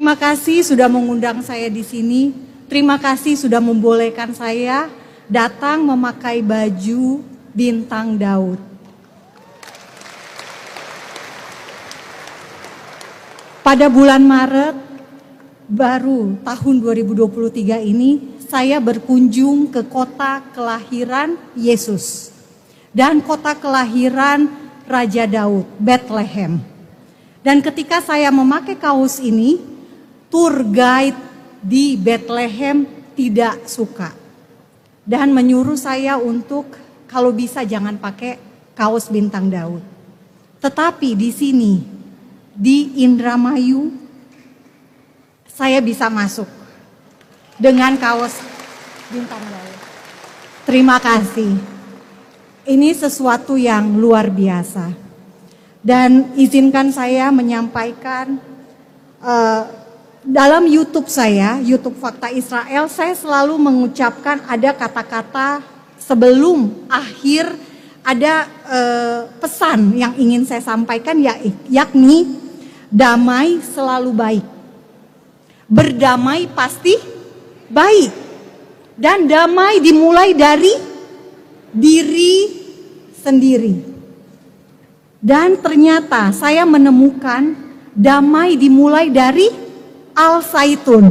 Terima kasih sudah mengundang saya di sini. Terima kasih sudah membolehkan saya datang memakai baju bintang Daud. Pada bulan Maret baru tahun 2023 ini saya berkunjung ke kota kelahiran Yesus dan kota kelahiran Raja Daud, Bethlehem. Dan ketika saya memakai kaos ini, tour guide di Bethlehem tidak suka dan menyuruh saya untuk kalau bisa jangan pakai kaos bintang Daud. Tetapi di sini di Indramayu saya bisa masuk dengan kaos bintang Daud. Terima kasih. Ini sesuatu yang luar biasa. Dan izinkan saya menyampaikan dalam YouTube saya, YouTube Fakta Israel, saya selalu mengucapkan ada kata-kata sebelum akhir, ada pesan yang ingin saya sampaikan, yakni damai selalu baik. Berdamai pasti baik. Dan damai dimulai dari diri sendiri. Dan ternyata saya menemukan damai dimulai dari Al-Zaitun.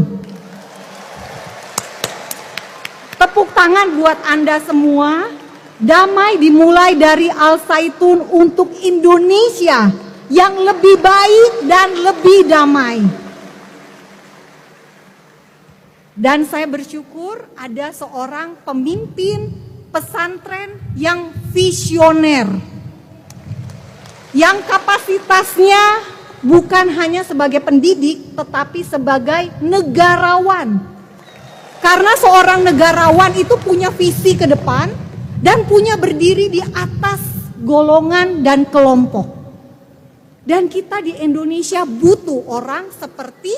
Tepuk tangan buat Anda semua. Damai dimulai dari Al-Zaitun untuk Indonesia yang lebih baik dan lebih damai. Dan saya bersyukur ada seorang pemimpin pesantren yang visioner, yang kapasitasnya bukan hanya sebagai pendidik, tetapi sebagai negarawan. Karena seorang negarawan itu punya visi ke depan dan punya berdiri di atas golongan dan kelompok. Dan kita di Indonesia butuh orang seperti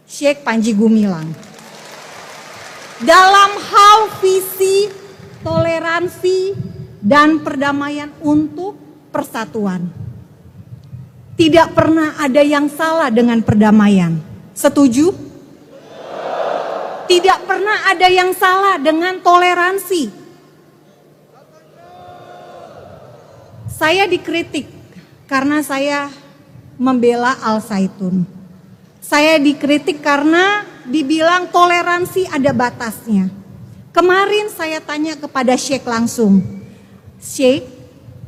Syekh Panji Gumilang. Dalam hal visi, toleransi, dan perdamaian untuk persatuan. Tidak pernah ada yang salah dengan perdamaian. Setuju? Tidak pernah ada yang salah dengan toleransi. Saya dikritik karena saya membela Al-Zaitun. Saya dikritik karena dibilang toleransi ada batasnya. Kemarin saya tanya kepada Syekh langsung, Syekh,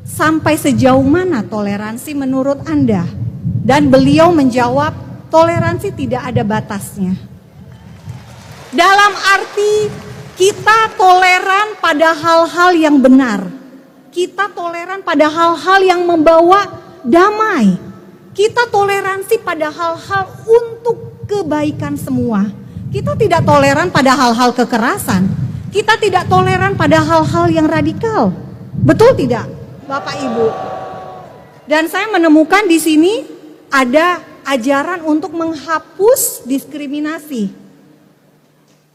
sampai sejauh mana toleransi menurut Anda? Dan beliau menjawab, toleransi tidak ada batasnya. Dalam arti kita toleran pada hal-hal yang benar. Kita toleran pada hal-hal yang membawa damai. Kita toleransi pada hal-hal untuk kebaikan semua. Kita tidak toleran pada hal-hal kekerasan. Kita tidak toleran pada hal-hal yang radikal. Betul tidak, Bapak Ibu? Dan saya menemukan di sini ada ajaran untuk menghapus diskriminasi.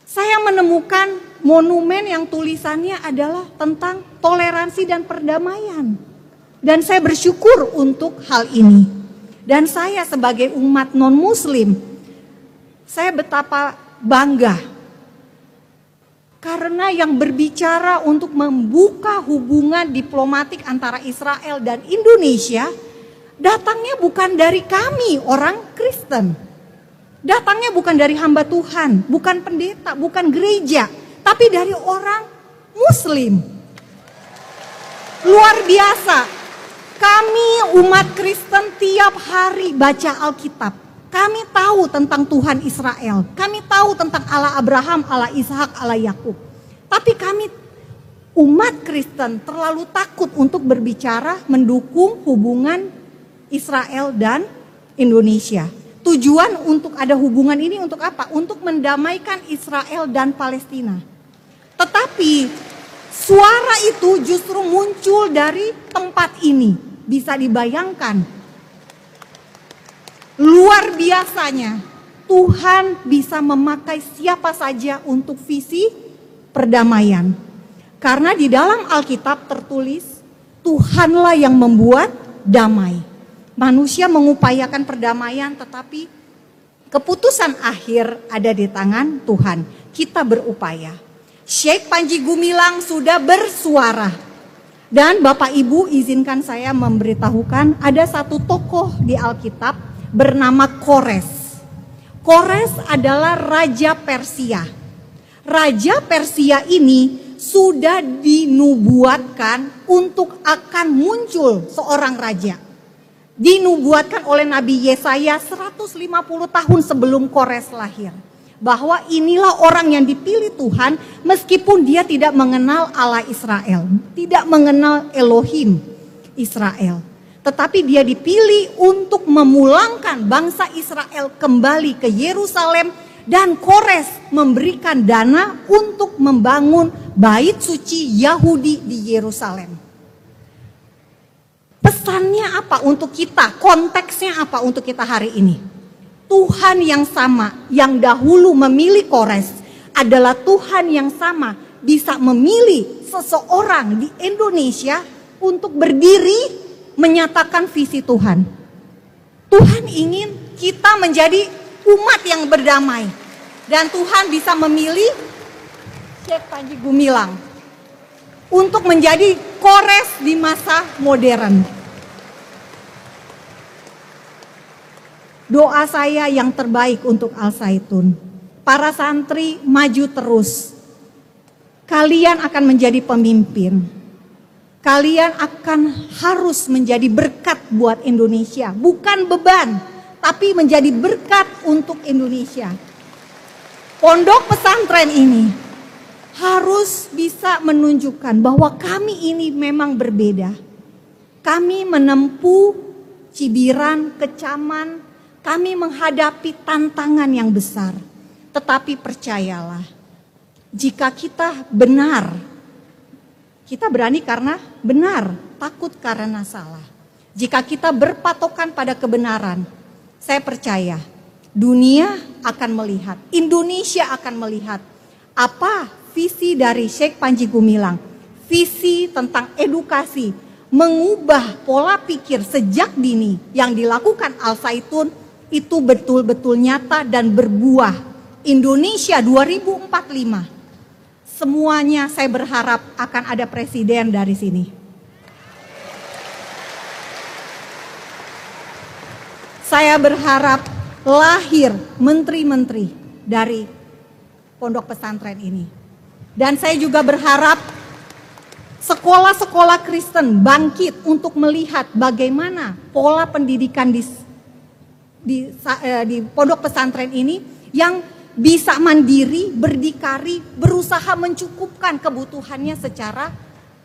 Saya menemukan monumen yang tulisannya adalah tentang toleransi dan perdamaian. Dan saya bersyukur untuk hal ini. Dan saya sebagai umat non-muslim, saya betapa bangga. Karena yang berbicara untuk membuka hubungan diplomatik antara Israel dan Indonesia, datangnya bukan dari kami orang Kristen. Datangnya bukan dari hamba Tuhan, bukan pendeta, bukan gereja, tapi dari orang Muslim. Luar biasa. Kami umat Kristen tiap hari baca Alkitab. Kami tahu tentang Tuhan Israel. Kami tahu tentang Allah Abraham, Allah Ishak, Allah Yakub. Tapi kami umat Kristen terlalu takut untuk berbicara mendukung hubungan Israel dan Indonesia. Tujuan untuk ada hubungan ini untuk apa? Untuk mendamaikan Israel dan Palestina. Tetapi suara itu justru muncul dari tempat ini. Bisa dibayangkan. Luar biasanya Tuhan bisa memakai siapa saja untuk visi perdamaian. Karena di dalam Alkitab tertulis Tuhanlah yang membuat damai. Manusia mengupayakan perdamaian tetapi Keputusan akhir ada di tangan Tuhan. Kita berupaya. Syekh Panji Gumilang sudah bersuara. Dan Bapak Ibu izinkan saya memberitahukan ada satu tokoh di Alkitab bernama Kores. Kores adalah Raja Persia. Raja Persia ini sudah dinubuatkan untuk akan muncul seorang raja. Dinubuatkan oleh Nabi Yesaya 150 tahun sebelum Kores lahir. Bahwa inilah orang yang dipilih Tuhan meskipun dia tidak mengenal Allah Israel. Tidak mengenal Elohim Israel. Tetapi dia dipilih untuk memulangkan bangsa Israel kembali ke Yerusalem. Dan Kores memberikan dana untuk membangun bait suci Yahudi di Yerusalem. Pesannya apa untuk kita? Konteksnya apa untuk kita hari ini? Tuhan yang sama yang dahulu memilih Kores adalah Tuhan yang sama bisa memilih seseorang di Indonesia untuk berdiri menyatakan visi Tuhan. Tuhan ingin kita menjadi umat yang berdamai. Dan Tuhan bisa memilih Syekh Panji Gumilang untuk menjadi Kores di masa modern. Doa saya yang terbaik untuk Al-Zaitun. Para santri maju terus. Kalian akan menjadi pemimpin. Kalian akan harus menjadi berkat buat Indonesia. Bukan beban, tapi menjadi berkat untuk Indonesia. Pondok pesantren ini harus bisa menunjukkan bahwa kami ini memang berbeda. Kami menempuh cibiran, kecaman, kami menghadapi tantangan yang besar. Tetapi percayalah, jika kita benar, kita berani karena benar, takut karena salah. Jika kita berpatokan pada kebenaran, saya percaya dunia akan melihat, Indonesia akan melihat apa visi dari Syekh Panji Gumilang. Visi tentang edukasi, mengubah pola pikir sejak dini yang dilakukan Al-Zaitun itu betul-betul nyata dan berbuah. Indonesia 2045. Semuanya saya berharap akan ada presiden dari sini. Saya berharap lahir menteri-menteri dari pondok pesantren ini. Dan saya juga berharap sekolah-sekolah Kristen bangkit untuk melihat bagaimana pola pendidikan di pondok pesantren ini yang bisa mandiri, berdikari, berusaha mencukupkan kebutuhannya secara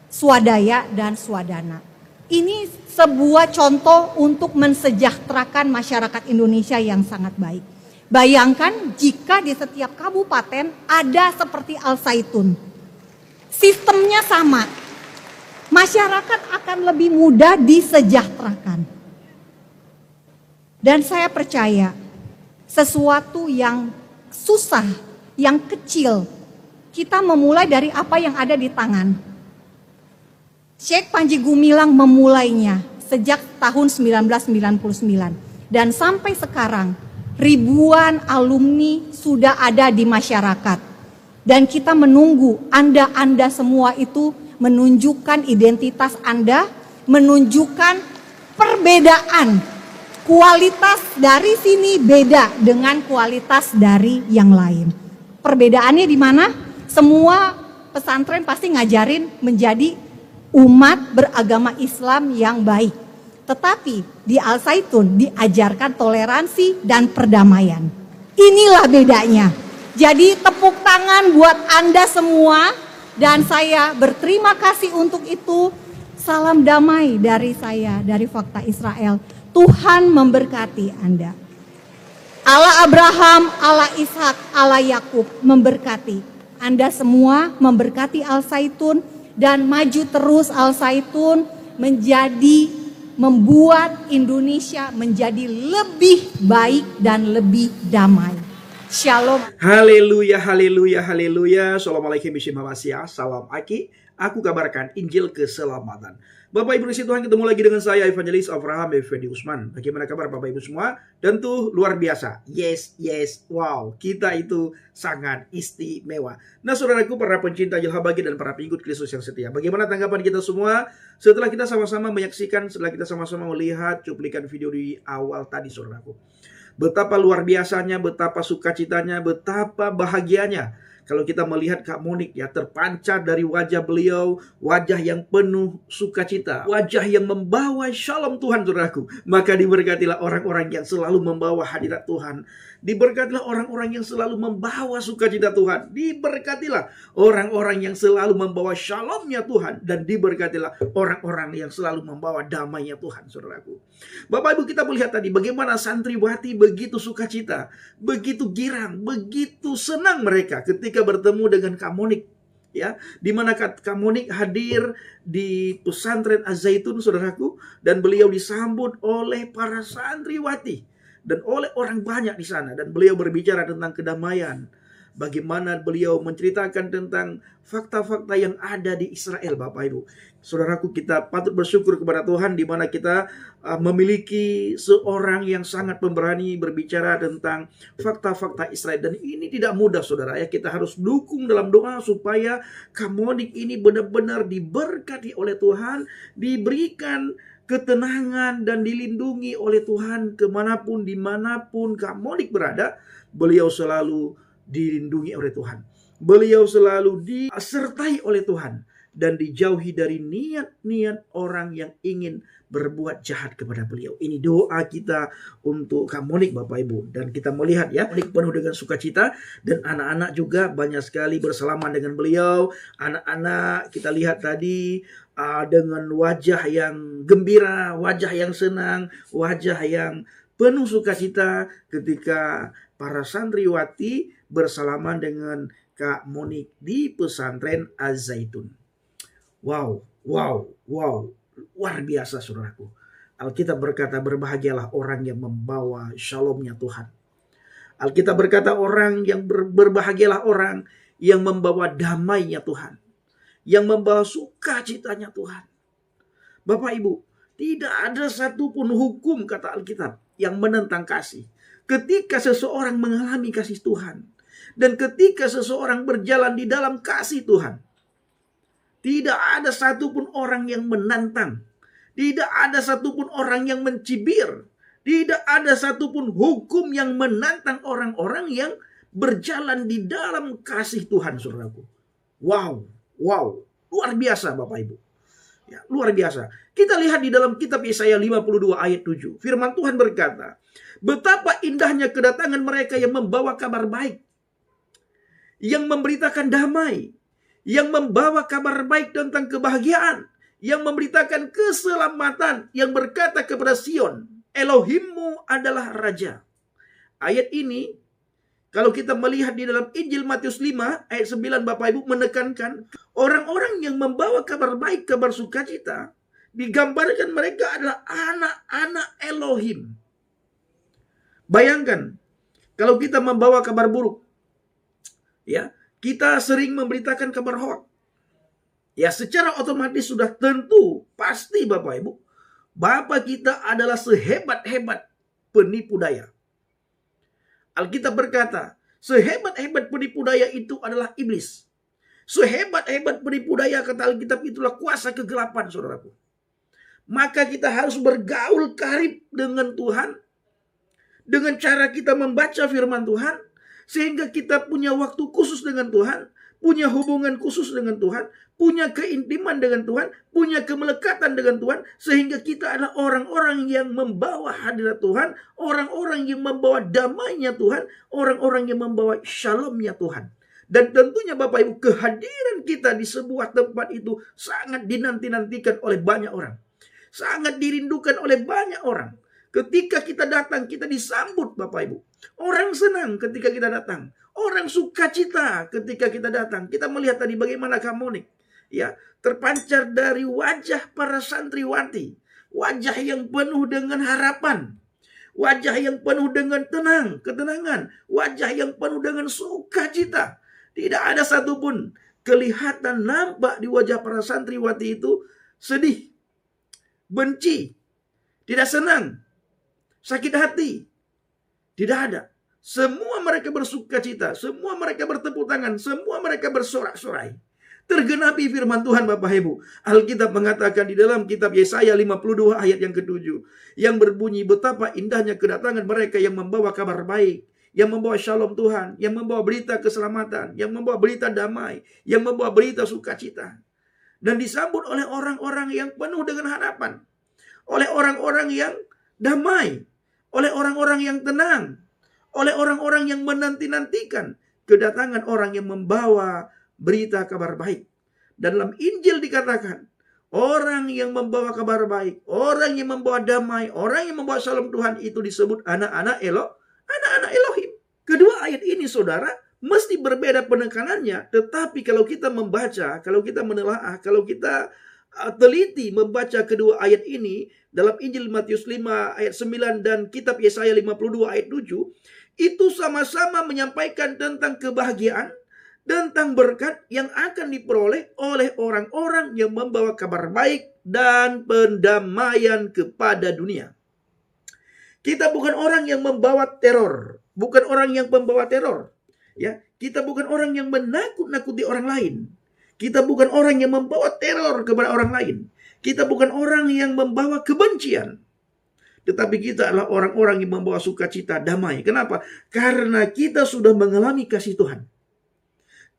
swadaya dan swadana. Ini sebuah contoh untuk mensejahterakan masyarakat Indonesia yang sangat baik. Bayangkan jika di setiap kabupaten ada seperti Al-Zaitun. Sistemnya sama. Masyarakat akan lebih mudah disejahterakan. Dan saya percaya sesuatu yang susah, yang kecil, kita memulai dari apa yang ada di tangan. Syekh Panji Gumilang memulainya sejak tahun 1999 dan sampai sekarang ribuan alumni sudah ada di masyarakat. Dan kita menunggu Anda semua itu menunjukkan identitas Anda, menunjukkan perbedaan. Kualitas dari sini beda dengan kualitas dari yang lain. Perbedaannya di mana? Semua pesantren pasti ngajarin menjadi umat beragama Islam yang baik. Tetapi di Al-Zaitun diajarkan toleransi dan perdamaian. Inilah bedanya. Jadi tepuk tangan buat Anda semua dan saya berterima kasih untuk itu. Salam damai dari saya, dari Fakta Israel. Tuhan memberkati Anda. Allah Abraham, Allah Ishak, Allah Yakub memberkati Anda semua, memberkati Al-Zaitun dan maju terus Al-Zaitun membuat Indonesia menjadi lebih baik dan lebih damai. Shalom. Haleluya, haleluya, haleluya. Assalamualaikum warahmatullahi wabarakatuh. Salam Aki. Aku kabarkan Injil keselamatan. Bapak Ibu di Tuhan, ketemu lagi dengan saya Evangelis Abraham Effendi Usman. Bagaimana kabar Bapak Ibu semua? Tentu luar biasa. Yes, wow. Kita itu sangat istimewa. Nah saudaraku, para pencinta Yelhabagi dan para pengikut Kristus yang setia. Bagaimana tanggapan kita semua setelah kita sama-sama menyaksikan, setelah kita sama-sama melihat cuplikan video di awal tadi saudaraku. Betapa luar biasanya, betapa sukacitanya, betapa bahagianya kalau kita melihat Kak Monik ya terpancar dari wajah beliau, wajah yang penuh sukacita, wajah yang membawa shalom Tuhan saudaraku. Maka diberkatilah orang-orang yang selalu membawa hadirat Tuhan. Diberkatilah orang-orang yang selalu membawa sukacita Tuhan. Diberkatilah orang-orang yang selalu membawa shalomnya Tuhan. Dan diberkatilah orang-orang yang selalu membawa damainya Tuhan saudaraku. Bapak Ibu, kita melihat tadi bagaimana santriwati begitu sukacita, begitu girang, begitu senang mereka ketika bertemu dengan Kak Monik, ya, di mana Kak Monik hadir di pesantren Az-Zaitun saudaraku, dan beliau disambut oleh para santriwati dan oleh orang banyak di sana, dan beliau berbicara tentang kedamaian. Bagaimana beliau menceritakan tentang fakta-fakta yang ada di Israel, Bapak Ibu. Saudaraku, kita patut bersyukur kepada Tuhan di mana kita memiliki seorang yang sangat pemberani berbicara tentang fakta-fakta Israel. Dan ini tidak mudah saudara ya. Kita harus dukung dalam doa supaya Kak Monik ini benar-benar diberkati oleh Tuhan, diberikan ketenangan dan dilindungi oleh Tuhan kemanapun, dimanapun Kak Monik berada. Beliau selalu dilindungi oleh Tuhan. Beliau selalu disertai oleh Tuhan dan dijauhi dari niat-niat orang yang ingin berbuat jahat kepada beliau. Ini doa kita untuk Kak Monik Bapak Ibu. Dan kita melihat ya, Monik penuh dengan sukacita, dan anak-anak juga banyak sekali bersalaman dengan beliau. Anak-anak kita lihat tadi dengan wajah yang gembira, wajah yang senang, wajah yang penuh sukacita ketika para santriwati bersalaman dengan Kak Monik di pesantren Az-Zaitun. Wow. Luar biasa saudaraku. Alkitab berkata berbahagialah orang yang membawa shalomnya Tuhan. Alkitab berkata berbahagialah orang yang membawa damainya Tuhan. Yang membawa sukacitanya Tuhan. Bapak Ibu, tidak ada satupun hukum kata Alkitab yang menentang kasih. Ketika seseorang mengalami kasih Tuhan, dan ketika seseorang berjalan di dalam kasih Tuhan, tidak ada satupun orang yang menantang. Tidak ada satupun orang yang mencibir. Tidak ada satupun hukum yang menantang orang-orang yang berjalan di dalam kasih Tuhan, saudaraku. Wow. Luar biasa Bapak Ibu. Ya, luar biasa. Kita lihat di dalam kitab Yesaya 52 ayat 7. Firman Tuhan berkata, betapa indahnya kedatangan mereka yang membawa kabar baik, yang memberitakan damai, yang membawa kabar baik tentang kebahagiaan, yang memberitakan keselamatan, yang berkata kepada Sion, Elohimmu adalah Raja. Ayat ini, kalau kita melihat di dalam Injil Matius 5 ayat 9 Bapak Ibu menekankan, orang-orang yang membawa kabar baik, kabar sukacita, digambarkan mereka adalah anak-anak Elohim. Bayangkan, kalau kita membawa kabar buruk, ya, kita sering memberitakan kabar hoax. Ya, secara otomatis sudah tentu pasti Bapak Ibu, Bapak kita adalah sehebat-hebat penipu daya. Alkitab berkata, sehebat-hebat penipu daya itu adalah iblis. Sehebat-hebat penipu daya kata Alkitab itulah kuasa kegelapan, saudaraku. Maka kita harus bergaul karib dengan Tuhan, dengan cara kita membaca firman Tuhan, sehingga kita punya waktu khusus dengan Tuhan, punya hubungan khusus dengan Tuhan, punya keintiman dengan Tuhan, punya kemelekatan dengan Tuhan, sehingga kita adalah orang-orang yang membawa hadirat Tuhan, orang-orang yang membawa damainya Tuhan, orang-orang yang membawa shalomnya Tuhan. Dan tentunya Bapak Ibu, kehadiran kita di sebuah tempat itu sangat dinanti-nantikan oleh banyak orang. Sangat dirindukan oleh banyak orang. Ketika kita datang, kita disambut Bapak Ibu. Orang senang ketika kita datang. Orang sukacita ketika kita datang. Kita melihat tadi bagaimana Kak Monik, ya, terpancar dari wajah para santriwati. Wajah yang penuh dengan harapan. Wajah yang penuh dengan ketenangan. Wajah yang penuh dengan sukacita. Tidak ada satupun kelihatan nampak di wajah para santriwati itu sedih. benci, tidak senang, sakit hati. Tidak ada. Semua mereka bersuka cita, semua mereka bertepuk tangan, semua mereka bersorak-sorai. Tergenapi firman Tuhan Bapak Ibu. Alkitab mengatakan di dalam kitab Yesaya 52 ayat yang ke-7. Yang berbunyi, betapa indahnya kedatangan mereka yang membawa kabar baik, yang membawa shalom Tuhan, yang membawa berita keselamatan, yang membawa berita damai, yang membawa berita sukacita. Dan disambut oleh orang-orang yang penuh dengan harapan. Oleh orang-orang yang damai. Oleh orang-orang yang tenang. Oleh orang-orang yang menanti-nantikan kedatangan orang yang membawa berita kabar baik. Dan dalam Injil dikatakan, orang yang membawa kabar baik, orang yang membawa damai, orang yang membawa shalom Tuhan itu disebut anak-anak Elohim. Kedua ayat ini saudara, mesti berbeda penekanannya. Tetapi kalau kita membaca, kalau kita menelaah, kalau kita teliti membaca kedua ayat ini dalam Injil Matius 5 ayat 9 dan kitab Yesaya 52 ayat 7, itu sama-sama menyampaikan tentang kebahagiaan, tentang berkat yang akan diperoleh oleh orang-orang yang membawa kabar baik dan pendamaian kepada dunia. Kita bukan orang yang membawa teror, bukan orang yang membawa teror. Ya, kita bukan orang yang menakut-nakuti orang lain. Kita bukan orang yang membawa teror kepada orang lain. Kita bukan orang yang membawa kebencian. Tetapi kita adalah orang-orang yang membawa sukacita, damai. Kenapa? Karena kita sudah mengalami kasih Tuhan.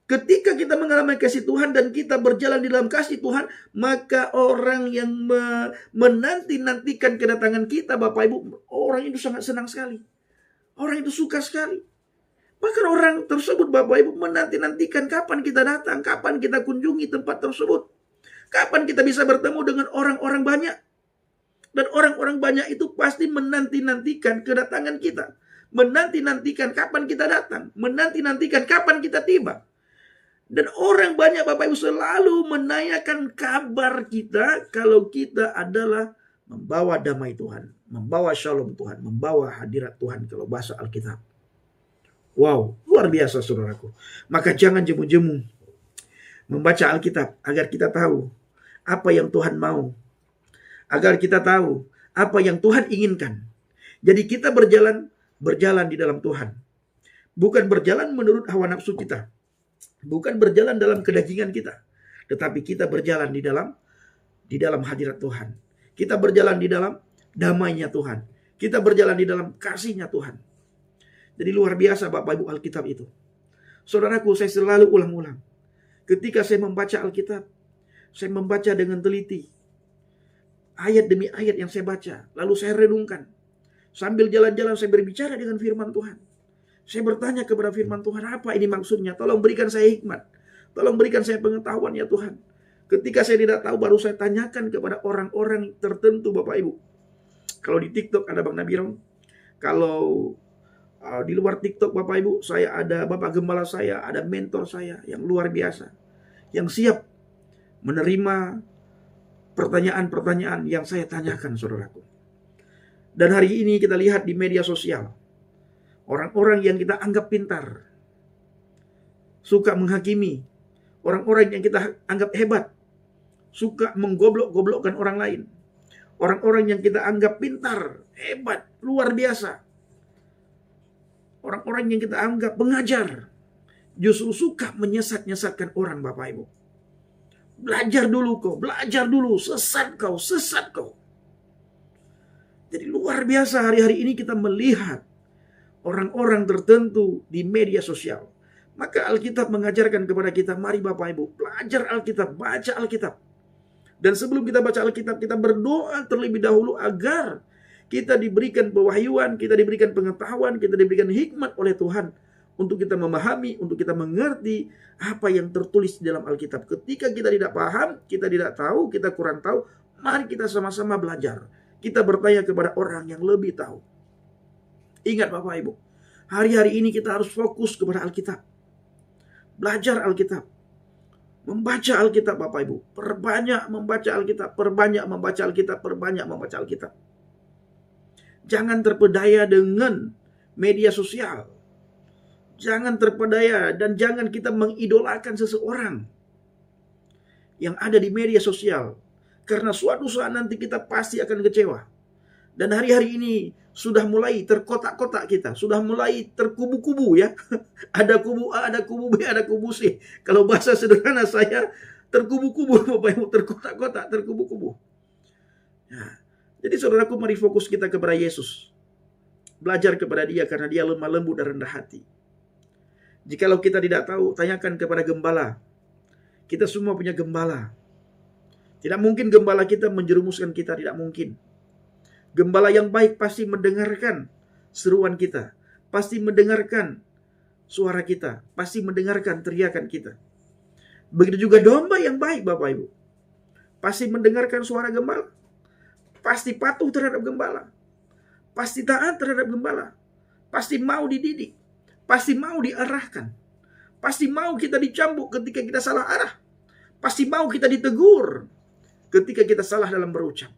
Ketika kita mengalami kasih Tuhan dan kita berjalan di dalam kasih Tuhan, maka orang yang menanti-nantikan kedatangan kita, Bapak Ibu, orang itu sangat senang sekali. Orang itu suka sekali. Bahkan orang tersebut, Bapak Ibu, menanti-nantikan kapan kita datang, kapan kita kunjungi tempat tersebut. Kapan kita bisa bertemu dengan orang-orang banyak. Dan orang-orang banyak itu pasti menanti-nantikan kedatangan kita. Menanti-nantikan kapan kita datang. Menanti-nantikan kapan kita tiba. Dan orang banyak, Bapak Ibu, selalu menanyakan kabar kita kalau kita adalah membawa damai Tuhan. Membawa shalom Tuhan. Membawa hadirat Tuhan kalau bahasa Alkitab. Wow, luar biasa saudaraku. Maka jangan jemu-jemu membaca Alkitab agar kita tahu apa yang Tuhan mau. Agar kita tahu apa yang Tuhan inginkan. Jadi kita berjalan di dalam Tuhan. Bukan berjalan menurut hawa nafsu kita. Bukan berjalan dalam kedagingan kita. Tetapi kita berjalan di dalam hadirat Tuhan. Kita berjalan di dalam damainya Tuhan. Kita berjalan di dalam kasihnya Tuhan. Jadi luar biasa Bapak Ibu Alkitab itu. Saudaraku, saya selalu ulang-ulang. Ketika saya membaca Alkitab, saya membaca dengan teliti. Ayat demi ayat yang saya baca. Lalu saya renungkan. Sambil jalan-jalan saya berbicara dengan firman Tuhan. Saya bertanya kepada firman Tuhan, apa ini maksudnya? Tolong berikan saya hikmat. Tolong berikan saya pengetahuan ya Tuhan. Ketika saya tidak tahu, baru saya tanyakan kepada orang-orang tertentu Bapak Ibu. Kalau di TikTok ada Bang Nabirong. Kalau di luar TikTok Bapak Ibu, saya ada Bapak Gembala saya, ada mentor saya yang luar biasa. Yang siap menerima pertanyaan-pertanyaan yang saya tanyakan saudaraku. Dan hari ini kita lihat di media sosial. Orang-orang yang kita anggap pintar. Suka menghakimi. Orang-orang yang kita anggap hebat. Suka menggoblok-goblokkan orang lain. Orang-orang yang kita anggap pintar, hebat, luar biasa. Orang-orang yang kita anggap pengajar. Justru suka menyesat-nyesatkan orang Bapak Ibu. Belajar dulu kau, belajar dulu, sesat kau. Jadi luar biasa hari-hari ini kita melihat orang-orang tertentu di media sosial. Maka Alkitab mengajarkan kepada kita, mari Bapak Ibu, belajar Alkitab, baca Alkitab. Dan sebelum kita baca Alkitab, kita berdoa terlebih dahulu agar kita diberikan pewahyuan, kita diberikan pengetahuan, kita diberikan hikmat oleh Tuhan. Untuk kita memahami, untuk kita mengerti apa yang tertulis di dalam Alkitab. Ketika kita tidak paham, kita tidak tahu, kita kurang tahu, mari kita sama-sama belajar. Kita bertanya kepada orang yang lebih tahu. Ingat Bapak Ibu, hari-hari ini kita harus fokus kepada Alkitab. Belajar Alkitab. Membaca Alkitab Bapak Ibu. Perbanyak membaca Alkitab, perbanyak membaca Alkitab, perbanyak membaca Alkitab. Jangan terpedaya dengan media sosial. Jangan terpedaya dan jangan kita mengidolakan seseorang yang ada di media sosial. Karena suatu saat nanti kita pasti akan kecewa. Dan hari-hari ini sudah mulai terkotak-kotak kita. Sudah mulai terkubu-kubu ya. Ada kubu A, ada kubu B, ada kubu C. Kalau bahasa sederhana saya terkubu-kubu, Bapak Ibu, terkotak-kotak, terkubu-kubu. Ya. Jadi saudaraku, mari fokus kita kepada Yesus. Belajar kepada Dia karena Dia lemah lembut dan rendah hati. Jikalau kita tidak tahu, tanyakan kepada gembala. Kita semua punya gembala. Tidak mungkin gembala kita menjerumuskan kita, tidak mungkin. Gembala yang baik pasti mendengarkan seruan kita, pasti mendengarkan suara kita, pasti mendengarkan teriakan kita. Begitu juga domba yang baik, Bapak Ibu, pasti mendengarkan suara gembala, pasti patuh terhadap gembala, pasti taat terhadap gembala, pasti mau dididik, pasti mau diarahkan, pasti mau kita dicambuk ketika kita salah arah, pasti mau kita ditegur ketika kita salah dalam berucap.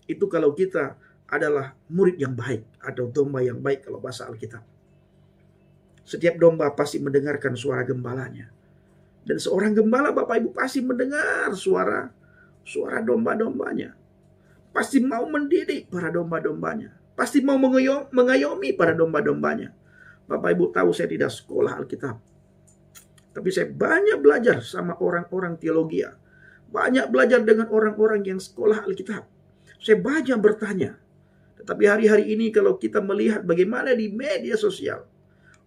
Itu kalau kita adalah murid yang baik atau domba yang baik kalau bahasa Alkitab. Setiap domba pasti mendengarkan suara gembalanya. Dan seorang gembala, Bapak Ibu, pasti mendengar suara domba-dombanya. Pasti mau mendidik para domba-dombanya. Pasti mau mengayomi para domba-dombanya. Bapak Ibu tahu saya tidak sekolah Alkitab. Tapi saya banyak belajar sama orang-orang teologi. Banyak belajar dengan orang-orang yang sekolah Alkitab. Saya banyak bertanya. Tetapi hari-hari ini kalau kita melihat bagaimana di media sosial,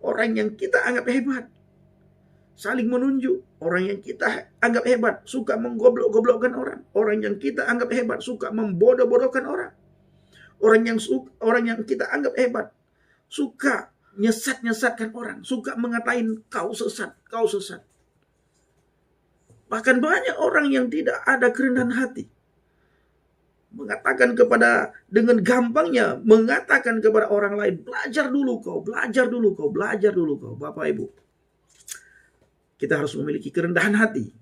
orang yang kita anggap hebat saling menunjuk. Orang yang kita anggap hebat suka menggoblok-goblokkan orang. Orang yang kita anggap hebat suka membodoh-bodohkan orang. Orang yang kita anggap hebat suka nyesat-nyesatkan orang. Suka mengatain kau sesat, kau sesat. Bahkan banyak orang yang tidak ada kerendahan hati. Mengatakan dengan gampangnya mengatakan kepada orang lain, belajar dulu kau, belajar dulu kau, belajar dulu kau. Bapak Ibu, kita harus memiliki kerendahan hati.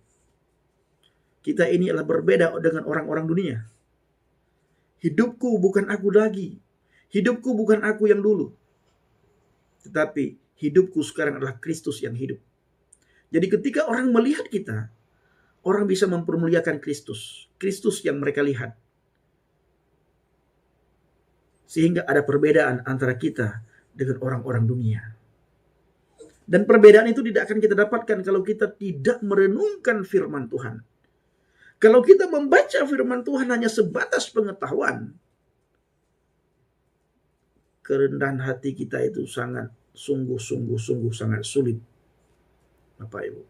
Kita ini adalah berbeda dengan orang-orang dunia. Hidupku bukan aku lagi. Hidupku bukan aku yang dulu. Tetapi hidupku sekarang adalah Kristus yang hidup. Jadi ketika orang melihat kita, orang bisa mempermuliakan Kristus. Kristus yang mereka lihat. Sehingga ada perbedaan antara kita dengan orang-orang dunia. Dan perbedaan itu tidak akan kita dapatkan kalau kita tidak merenungkan firman Tuhan. Kalau kita membaca firman Tuhan hanya sebatas pengetahuan, kerendahan hati kita itu sangat sungguh sangat sulit. Bapak Ibu.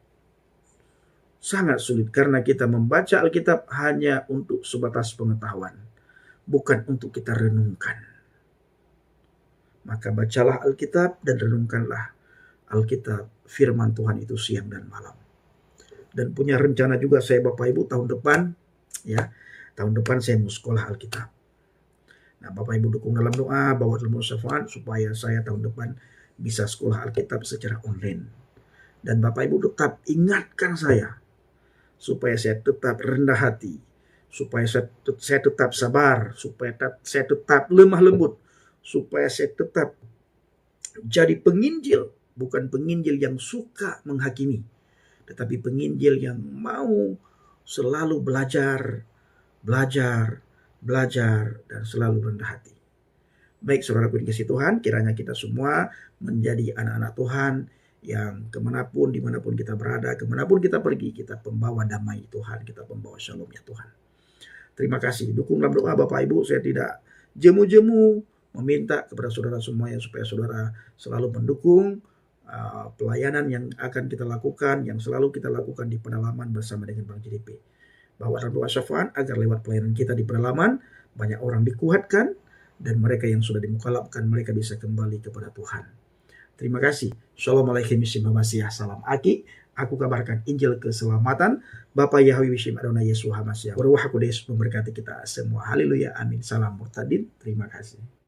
Sangat sulit karena kita membaca Alkitab hanya untuk sebatas pengetahuan. Bukan untuk kita renungkan. Maka bacalah Alkitab dan renungkanlah Alkitab, firman Tuhan itu siang dan malam. Dan punya rencana juga saya, Bapak Ibu, tahun depan saya mau sekolah Alkitab. Nah, Bapak Ibu dukung dalam doa, bawa dalam syafaat supaya saya tahun depan bisa sekolah Alkitab secara online. Dan Bapak Ibu tetap ingatkan saya supaya saya tetap rendah hati, supaya saya tetap sabar, supaya saya tetap lemah lembut, supaya saya tetap jadi penginjil, bukan penginjil yang suka menghakimi, tetapi penginjil yang mau selalu belajar, dan selalu rendah hati. Baik saudaraku dikasih Tuhan, kiranya kita semua menjadi anak-anak Tuhan yang dimanapun kita berada, kemanapun kita pergi, kita pembawa damai Tuhan, kita pembawa shalom-nya Tuhan. Terima kasih. Dukung dalam doa Bapak Ibu. Saya tidak jemu-jemu meminta kepada saudara semuanya supaya saudara selalu mendukung pelayanan yang akan kita lakukan, yang selalu kita lakukan di pedalaman bersama dengan Bang JDP. Bawa dalam doa syafaat agar lewat pelayanan kita di pedalaman banyak orang dikuatkan dan mereka yang sudah dimukalapkan mereka bisa kembali kepada Tuhan. Terima kasih. Shalom alaikum warahmatullahi. Salam Aki. Aku kabarkan Injil keselamatan. Bapak Yahweh Wishim Adonai Yesus HaMashiach. Berwah Kudus memberkati kita semua. Haleluya. Amin. Salam Murtadin. Terima kasih.